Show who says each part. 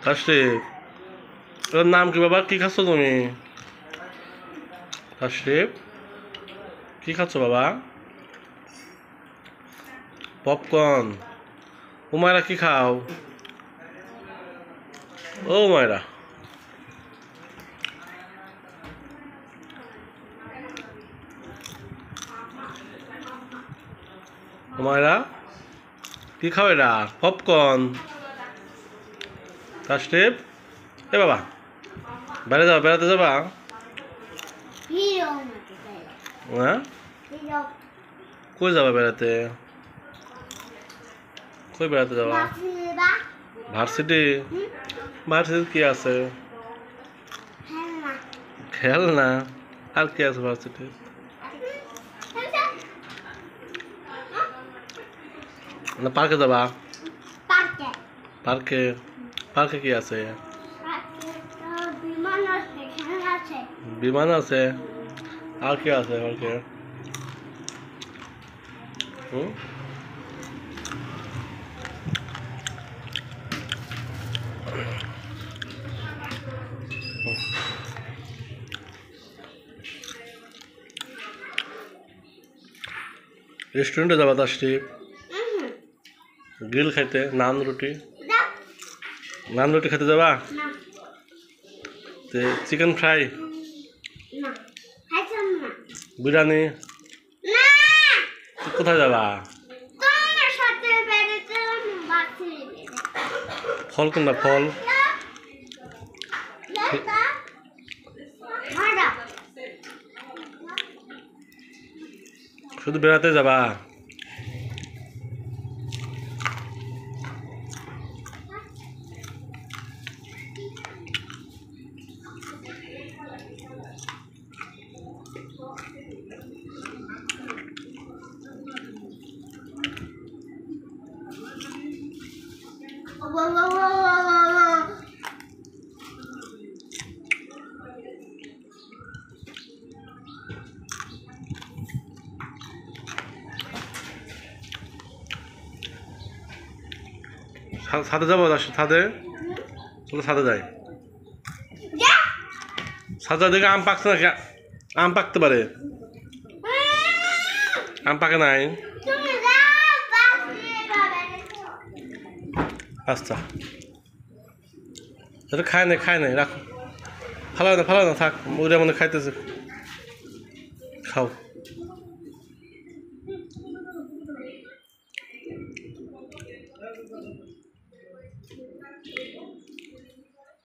Speaker 1: তাশরিফ, তোর নাম কি বাবা? কি খাচ্ছ তুমি? তাশরিফ, কি খাচ্ছ বাবা? পপকর্ন। উমায়রা কি খাও? ও উমায়রা, উমায়রা কি খাও? এরা পপকর্ন। তাশরিফ, এ বাবা, বেড়াতে যাবা? হ্যাঁ, কই যাবা বেড়াতে? কই বেড়াতে যাবা? ভার্সিটি। ভার্সিটি কি আছে? খেলনা। আর কি আছে ভার্সিটি? না পার্কে যাবা? পার্কে পার্কে কি আছে? বিমান আছে। আর কি আছে পার্কে? রেস্টুরেন্টে যাবা তাশরিফ? গ্রিল খাইতে? নান রুটি খেতে যাবা? চিকেন ফ্রাই, বিরিয়ানি, কোথায় যাবা? ফল কোনটা? ফল শুধু বেড়াতে যাবা? ছাদে যাবো? ছাদে ছাদে যাই। ছাদে দেখে আম পাকছে না? আম পাকতে পারে, আম পাকে নাই। আচ্ছা, এটা খায় নাই রাখো, ফালাও না থাক, ওরা মনে খাইতেছে, খাও।